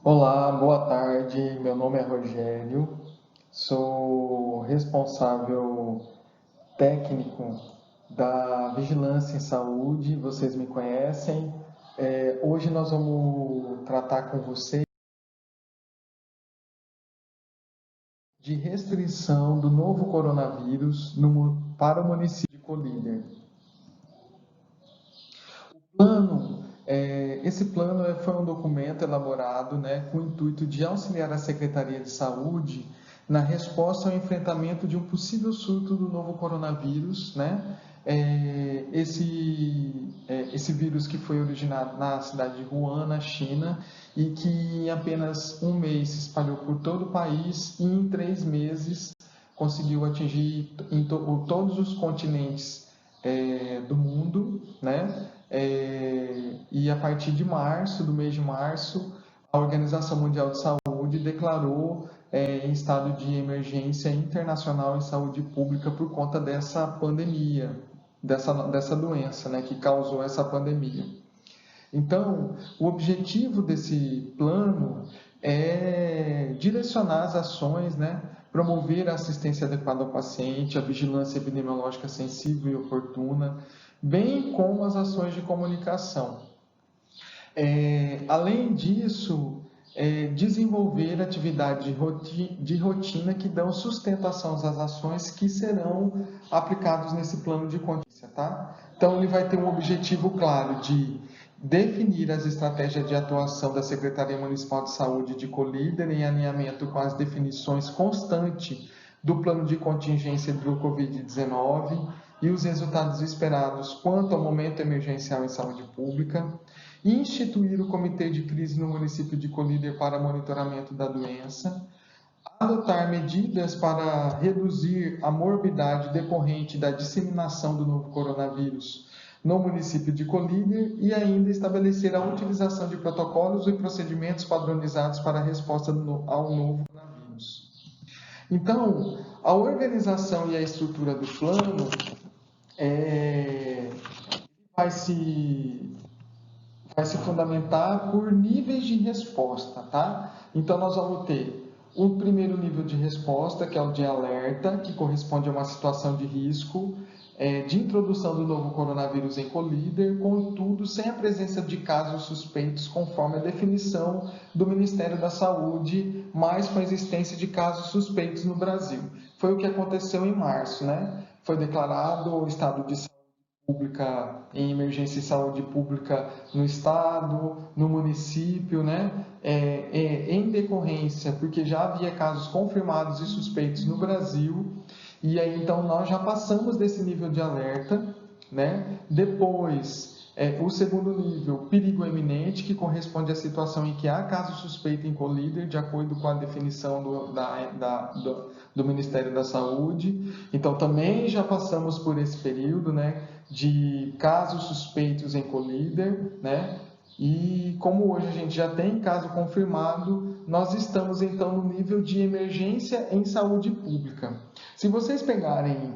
Olá, boa tarde. Meu nome é Rogério, sou responsável técnico da Vigilância em Saúde, vocês me conhecem. Hoje nós vamos tratar com você de restrição do novo coronavírus para o município de Colíder. Esse plano foi um documento elaborado, né, com o intuito de auxiliar a Secretaria de Saúde na resposta ao enfrentamento de um possível surto do novo coronavírus, né? Esse vírus que foi originado na cidade de Wuhan, na China, e que em apenas um mês se espalhou por todo o país e em 3 meses conseguiu atingir todos os continentes do mundo, né? E a partir de março, do mês de março, a Organização Mundial de Saúde declarou em estado de emergência internacional em saúde pública por conta dessa pandemia, dessa doença, né, que causou essa pandemia. Então, o objetivo desse plano é direcionar as ações, né, promover a assistência adequada ao paciente, a vigilância epidemiológica sensível e oportuna, bem como as ações de comunicação. Além disso, desenvolver atividades de rotina que dão sustentação às ações que serão aplicadas nesse plano de contingência, tá? Então, ele vai ter um objetivo claro de definir as estratégias de atuação da Secretaria Municipal de Saúde de Colíder em alinhamento com as definições constantes do plano de contingência do Covid-19 e os resultados esperados quanto ao momento emergencial em saúde pública, instituir o Comitê de Crise no município de Colíder para monitoramento da doença, adotar medidas para reduzir a morbidade decorrente da disseminação do novo coronavírus no município de Colíder e ainda estabelecer a utilização de protocolos e procedimentos padronizados para a resposta ao novo coronavírus. Então, a organização e a estrutura do plano vai se vai se fundamentar por níveis de resposta, tá? Então, nós vamos ter o primeiro nível de resposta, que é o de alerta, que corresponde a uma situação de risco de introdução do novo coronavírus em Colíder, contudo, sem a presença de casos suspeitos, conforme a definição do Ministério da Saúde, mas com a existência de casos suspeitos no Brasil. Foi o que aconteceu em março, né? Foi declarado o estado de pública em emergência em saúde pública no estado, no município, né? Em decorrência, porque já havia casos confirmados e suspeitos no Brasil, e aí então nós já passamos desse nível de alerta, né? Depois, o segundo nível, perigo eminente, que corresponde à situação em que há caso suspeito em Colíder, de acordo com a definição do Ministério da Saúde. Então, também já passamos por esse período, né, de casos suspeitos em Colíder, né? E como hoje a gente já tem caso confirmado, nós estamos então no nível de emergência em saúde pública. Se vocês pegarem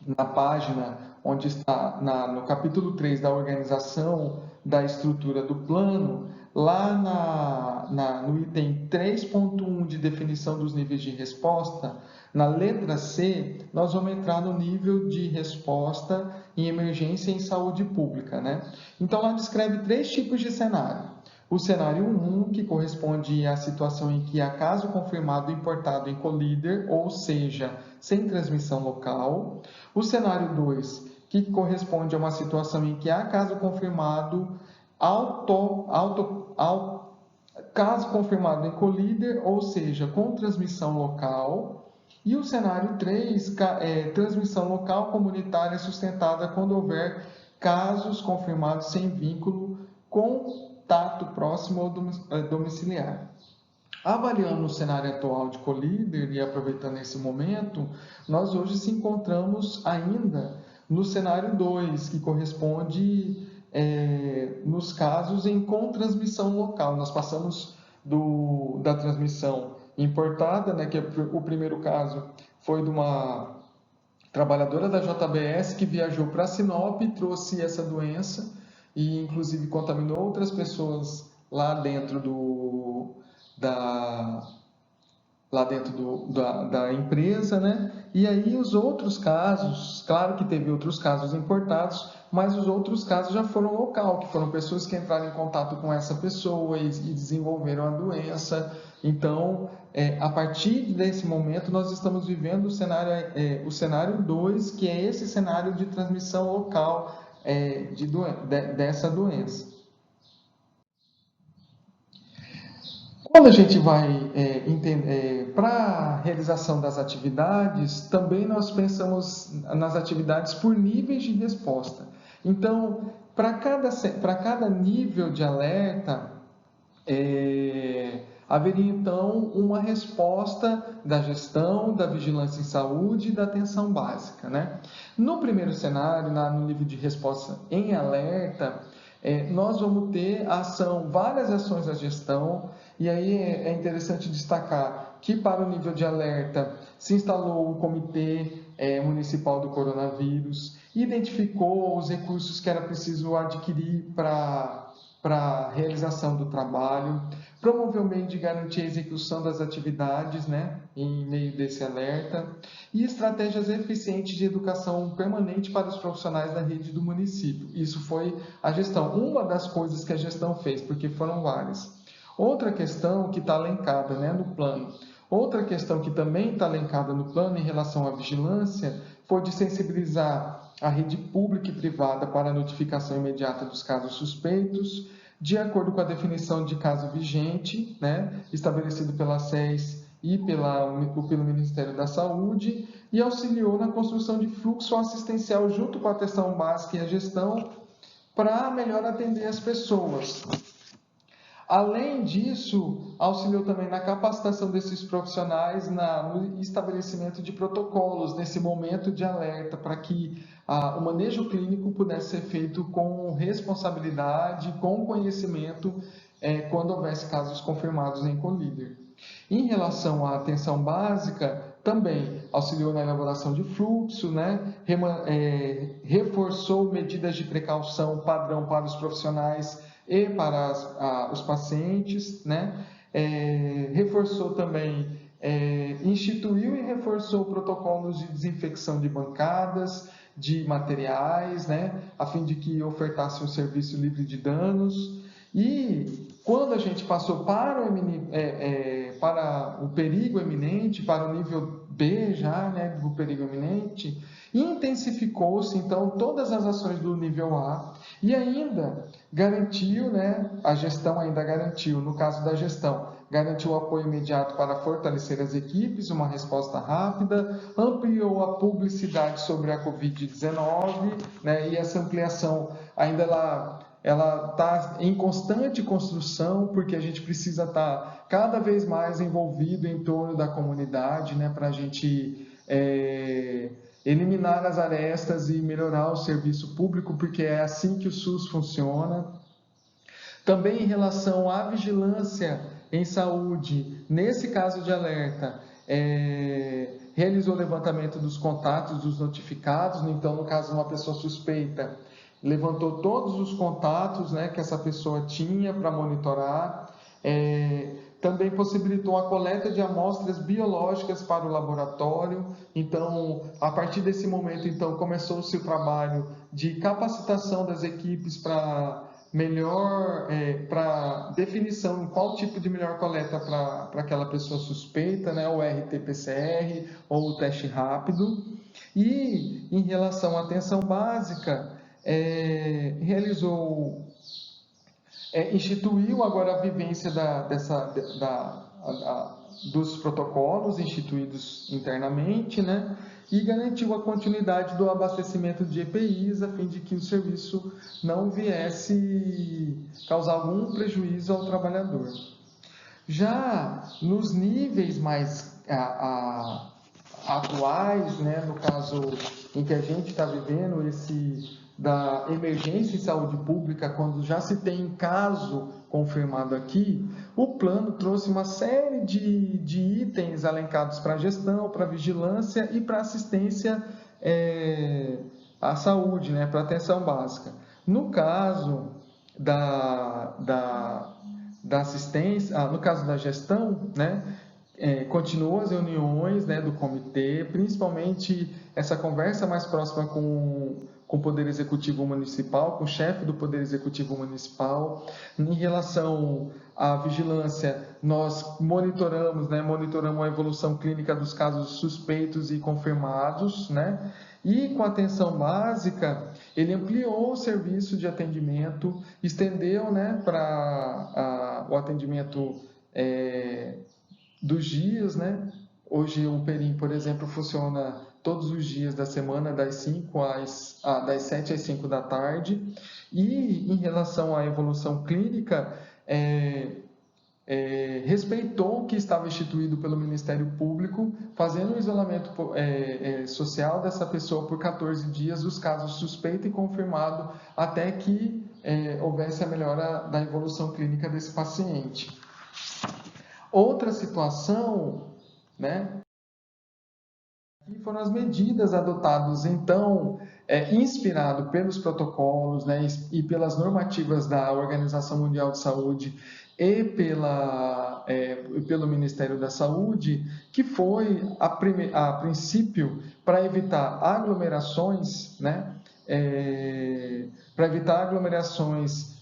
na página onde está no capítulo 3 da organização da estrutura do plano, lá no item 3.1 de definição dos níveis de resposta, na letra C, nós vamos entrar no nível de resposta em emergência em saúde pública, né? Então, lá descreve 3 tipos de cenário. O cenário 1, que corresponde à situação em que há caso confirmado importado em Colíder, ou seja, sem transmissão local. O cenário 2, que corresponde a uma situação em que há caso confirmado caso confirmado em Colíder, ou seja, com transmissão local. E o cenário 3, transmissão local comunitária sustentada quando houver casos confirmados sem vínculo contato próximo ou domiciliar. Avaliando o cenário atual de Colíder e aproveitando esse momento, nós hoje se encontramos ainda no cenário 2, que corresponde nos casos com transmissão local. Nós passamos da transmissão importada, né, que o primeiro caso foi de uma trabalhadora da JBS que viajou para Sinop e trouxe essa doença e inclusive contaminou outras pessoas lá dentro lá dentro da empresa, né? E aí os outros casos, claro que teve outros casos importados, mas os outros casos já foram local, que foram pessoas que entraram em contato com essa pessoa e desenvolveram a doença. Então, a partir desse momento, nós estamos vivendo o cenário 2, que é esse cenário de transmissão local dessa doença. Quando a gente vai para a realização das atividades, também nós pensamos nas atividades por níveis de resposta. Então, para cada nível de alerta, haveria então uma resposta da gestão, da vigilância em saúde e da atenção básica, né? No primeiro cenário, no nível de resposta em alerta, nós vamos ter várias ações da gestão, e aí é interessante destacar que para o nível de alerta se instalou o Comitê Municipal do Coronavírus, identificou os recursos que era preciso adquirir para a realização do trabalho, promoveu o meio de garantir a execução das atividades, né, em meio desse alerta, e estratégias eficientes de educação permanente para os profissionais da rede do município. Isso foi a gestão, uma das coisas que a gestão fez, porque foram várias. Outra questão que está alencada, né, no plano, outra questão que também está alencada no plano em relação à vigilância foi de sensibilizar a rede pública e privada para a notificação imediata dos casos suspeitos, de acordo com a definição de caso vigente, né, estabelecido pela SES e pelo Ministério da Saúde, e auxiliou na construção de fluxo assistencial junto com a atenção básica e a gestão para melhor atender as pessoas. Além disso, auxiliou também na capacitação desses profissionais no estabelecimento de protocolos nesse momento de alerta, para que o manejo clínico pudesse ser feito com responsabilidade, com conhecimento, quando houvesse casos confirmados em colíder. Em relação à atenção básica, também auxiliou na elaboração de fluxo, né? Reforçou medidas de precaução padrão para os profissionais e para os pacientes, né? Reforçou também, instituiu e reforçou protocolos de desinfecção de bancadas, de materiais, né? A fim de que ofertasse um serviço livre de danos. E quando a gente passou para o perigo eminente, para o nível B já, né, do perigo eminente, intensificou-se então todas as ações do nível A e ainda garantiu, né, a gestão ainda garantiu, no caso da gestão, garantiu o apoio imediato para fortalecer as equipes, uma resposta rápida, ampliou a publicidade sobre a Covid-19, né, e essa ampliação ainda ela está em constante construção, porque a gente precisa estar cada vez mais envolvido em torno da comunidade, né, para a gente eliminar as arestas e melhorar o serviço público, porque é assim que o SUS funciona. Também em relação à vigilância em saúde, nesse caso de alerta, realizou o levantamento dos contatos dos notificados, então, no caso de uma pessoa suspeita, levantou todos os contatos, né, que essa pessoa tinha para monitorar, também possibilitou a coleta de amostras biológicas para o laboratório. Então, a partir desse momento, então, começou-se o trabalho de capacitação das equipes para definição de qual tipo de melhor coleta para aquela pessoa suspeita, né, o RT-PCR ou o teste rápido. E, em relação à atenção básica, instituiu agora a vivência dos protocolos instituídos internamente, né? E garantiu a continuidade do abastecimento de EPIs, a fim de que o serviço não viesse causar algum prejuízo ao trabalhador. Já nos níveis mais atuais, né, no caso em que a gente está vivendo da emergência em saúde pública, quando já se tem um caso confirmado aqui, o plano trouxe uma série de itens alencados para a gestão, para a vigilância e para a assistência à saúde, né, para a atenção básica. No caso da assistência, no caso da gestão, né, continuam as reuniões, né, do comitê, principalmente essa conversa mais próxima com o Poder Executivo Municipal, com o chefe do Poder Executivo Municipal. Em relação à vigilância, nós monitoramos a evolução clínica dos casos suspeitos e confirmados, né? E com a atenção básica, ele ampliou o serviço de atendimento, estendeu, né, para o atendimento dos dias, né? Hoje o Perim, por exemplo, funciona todos os dias da semana, das 7 às 5 da tarde. E em relação à evolução clínica, respeitou o que estava instituído pelo Ministério Público, fazendo o isolamento social dessa pessoa por 14 dias, os casos suspeito e confirmado, até que houvesse a melhora da evolução clínica desse paciente. Outra situação, né, que foram as medidas adotadas, então, inspirado pelos protocolos, né, e pelas normativas da Organização Mundial de Saúde e pelo Ministério da Saúde, que foi, a princípio, para evitar aglomerações, né,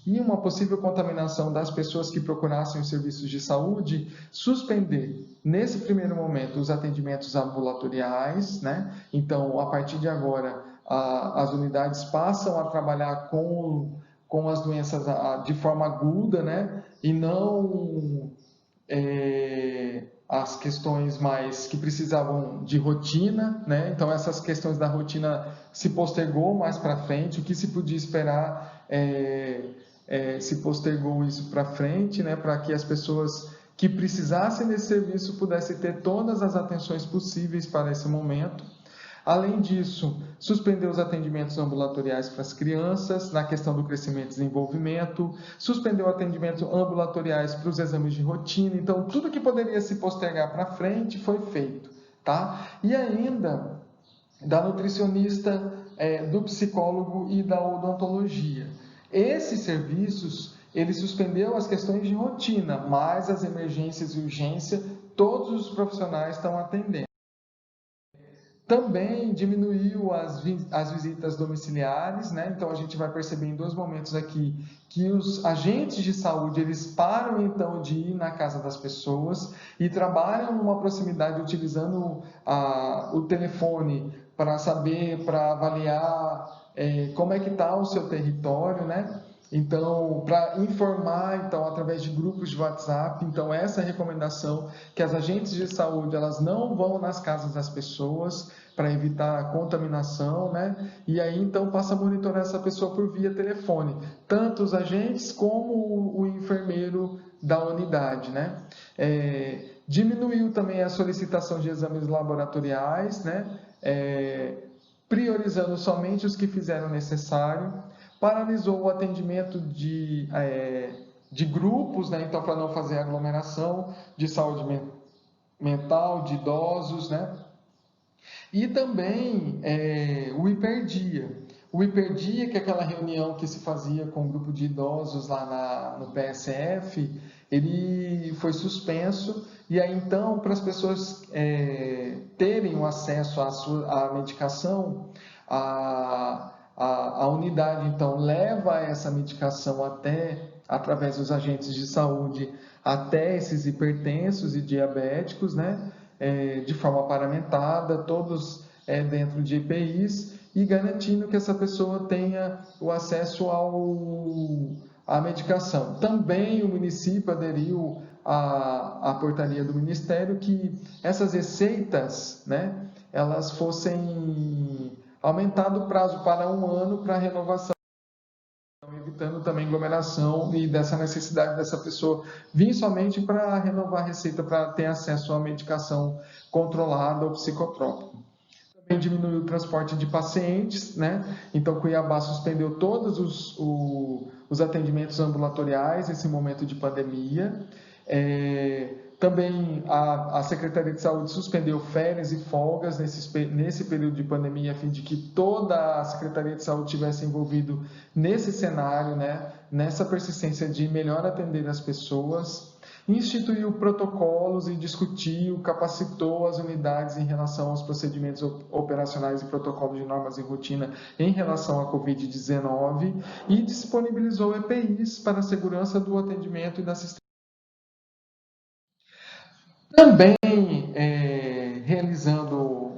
e uma possível contaminação das pessoas que procurassem os serviços de saúde, suspender, nesse primeiro momento, os atendimentos ambulatoriais, né? Então, a partir de agora, as unidades passam a trabalhar com as doenças de forma aguda, né? E não as questões mais que precisavam de rotina, né? Então, essas questões da rotina se postergou mais para frente, o que se podia esperar se postergou isso para frente, né, para que as pessoas que precisassem desse serviço pudessem ter todas as atenções possíveis para esse momento. Além disso, suspendeu os atendimentos ambulatoriais para as crianças, na questão do crescimento e desenvolvimento, suspendeu atendimentos ambulatoriais para os exames de rotina. Então, tudo que poderia se postergar para frente foi feito, tá? E ainda da nutricionista, do psicólogo e da odontologia. Esses serviços, ele suspendeu as questões de rotina, mas as emergências e urgência, todos os profissionais estão atendendo. Também diminuiu as visitas domiciliares, né? Então a gente vai perceber em 2 momentos aqui que os agentes de saúde, eles param então de ir na casa das pessoas e trabalham numa proximidade utilizando o telefone para saber, para avaliar como é que está o seu território, né? Então, para informar, então, através de grupos de WhatsApp, então essa é a recomendação, que as agentes de saúde, elas não vão nas casas das pessoas para evitar a contaminação, né? E aí, então, passa a monitorar essa pessoa por via telefone, tanto os agentes como o enfermeiro da unidade, né? Diminuiu também a solicitação de exames laboratoriais, né? Priorizando somente os que fizeram necessário, paralisou o atendimento de grupos, né? Então, para não fazer aglomeração, de saúde mental, de idosos, né? E também o hiperdia. O hiperdia, que é aquela reunião que se fazia com um grupo de idosos lá no PSF, ele foi suspenso. E aí, então, para as pessoas terem o acesso à medicação, a unidade, então, leva essa medicação através dos agentes de saúde, até esses hipertensos e diabéticos, né? De forma paramentada, todos dentro de EPIs, e garantindo que essa pessoa tenha o acesso à medicação. Também o município aderiu à portaria do Ministério que essas receitas, né, elas fossem aumentado o prazo para 1 ano para renovação, evitando também aglomeração e dessa necessidade dessa pessoa vir somente para renovar a receita, para ter acesso à medicação controlada ou psicotrópica. Também diminuiu o transporte de pacientes, né? Então, Cuiabá suspendeu todos os atendimentos ambulatoriais nesse momento de pandemia. Também a Secretaria de Saúde suspendeu férias e folgas nesse período de pandemia, a fim de que toda a Secretaria de Saúde tivesse envolvido nesse cenário, né, nessa persistência de melhor atender as pessoas. Instituiu protocolos e discutiu, capacitou as unidades em relação aos procedimentos operacionais e protocolos de normas e rotina em relação à Covid-19 e disponibilizou EPIs para a segurança do atendimento e da assistência. Também realizando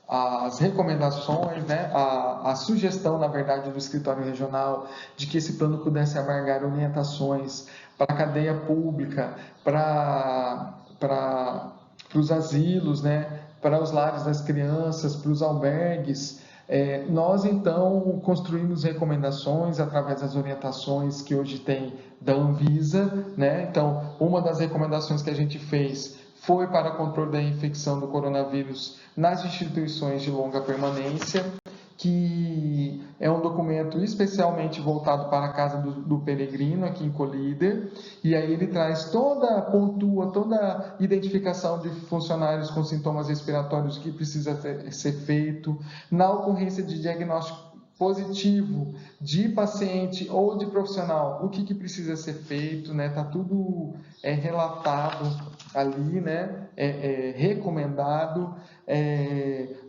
as recomendações, né, a sugestão, na verdade, do escritório regional de que esse plano pudesse abarcar orientações para a cadeia pública, para os asilos, né, para os lares das crianças, para os albergues. Nós, então, construímos recomendações através das orientações que hoje tem da Anvisa, né? Então, uma das recomendações que a gente fez foi para controle da infecção do coronavírus nas instituições de longa permanência, que é um documento especialmente voltado para a casa do peregrino aqui em Colíder, e aí ele traz pontua toda a identificação de funcionários com sintomas respiratórios que precisa ser feito, na ocorrência de diagnóstico positivo de paciente ou de profissional, o que precisa ser feito, né? Tá tudo relatado ali, né? Recomendado,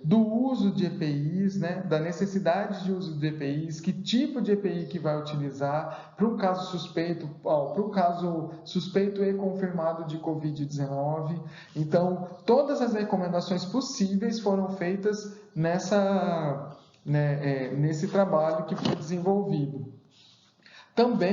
do uso de EPIs, né? Da necessidade de uso de EPIs, que tipo de EPI que vai utilizar para um caso suspeito e confirmado de Covid-19. Então, todas as recomendações possíveis foram feitas nesse trabalho que foi desenvolvido. Também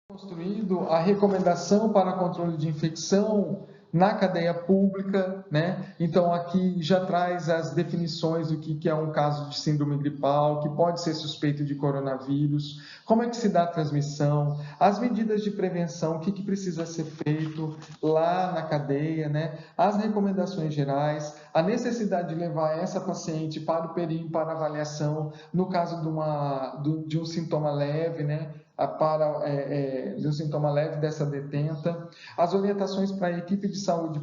construído a recomendação para controle de infecção na cadeia pública, né? Então aqui já traz as definições do que é um caso de síndrome gripal, que pode ser suspeito de coronavírus, como é que se dá a transmissão, as medidas de prevenção, o que precisa ser feito lá na cadeia, né? As recomendações gerais, a necessidade de levar essa paciente para o perímetro para avaliação no caso de um sintoma leve, né? De um sintoma leve dessa detenta, as orientações para a equipe de saúde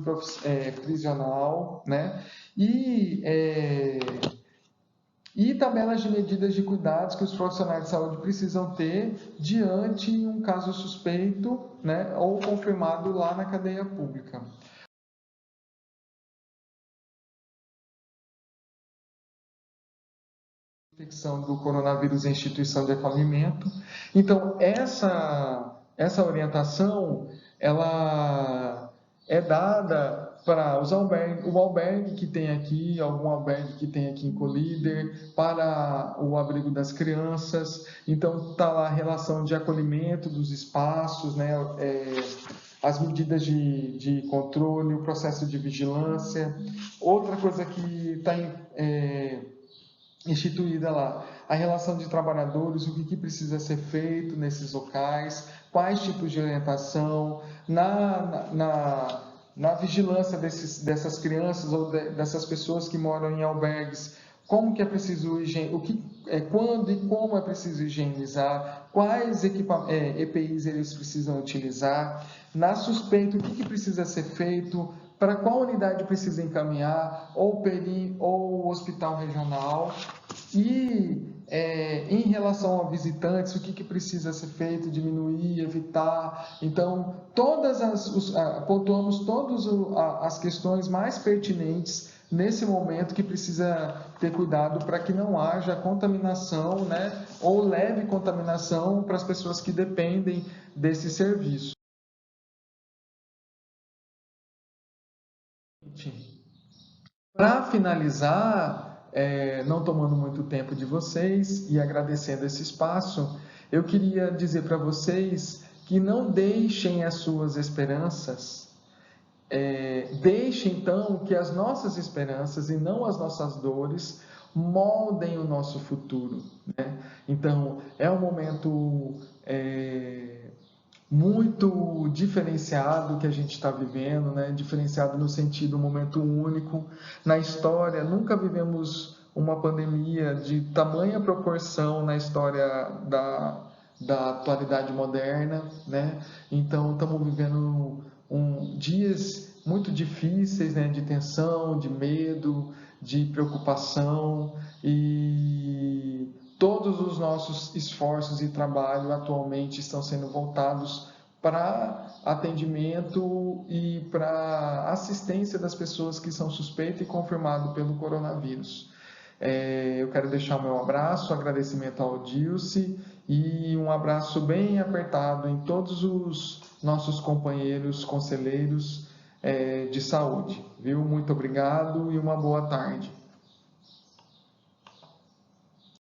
prisional, né? E tabelas de medidas de cuidados que os profissionais de saúde precisam ter diante de um caso suspeito, né, ou confirmado lá na cadeia pública. Infecção do coronavírus em instituição de acolhimento. Então, essa orientação, ela é dada para o albergue que tem aqui, algum albergue que tem aqui em Colíder, para o abrigo das crianças. Então, está lá a relação de acolhimento dos espaços, né? As medidas de controle, o processo de vigilância. Outra coisa que está instituída lá, a relação de trabalhadores, o que precisa ser feito nesses locais, quais tipos de orientação, na vigilância dessas crianças ou dessas pessoas que moram em albergues, como que é preciso quando e como é preciso higienizar, quais EPIs eles precisam utilizar, na suspeita, o que precisa ser feito, para qual unidade precisa encaminhar, ou PERI ou hospital regional, e em relação a visitantes, o que precisa ser feito, diminuir, evitar. Então, pontuamos todas as questões mais pertinentes nesse momento que precisa ter cuidado para que não haja contaminação, né, ou leve contaminação para as pessoas que dependem desse serviço. Para finalizar, não tomando muito tempo de vocês e agradecendo esse espaço, eu queria dizer para vocês que não deixem as suas esperanças, deixem então que as nossas esperanças e não as nossas dores moldem o nosso futuro, né? Então, é um momento muito diferenciado que a gente está vivendo, né? Diferenciado no sentido um momento único na história. Nunca vivemos uma pandemia de tamanha proporção na história da atualidade moderna, né? Então estamos vivendo dias muito difíceis, né, de tensão, de medo, de preocupação, e todos os nossos esforços e trabalho atualmente estão sendo voltados para atendimento e para assistência das pessoas que são suspeitas e confirmadas pelo coronavírus. Eu quero deixar o meu abraço, agradecimento ao Dilce e um abraço bem apertado em todos os nossos companheiros conselheiros de saúde, viu? Muito obrigado e uma boa tarde.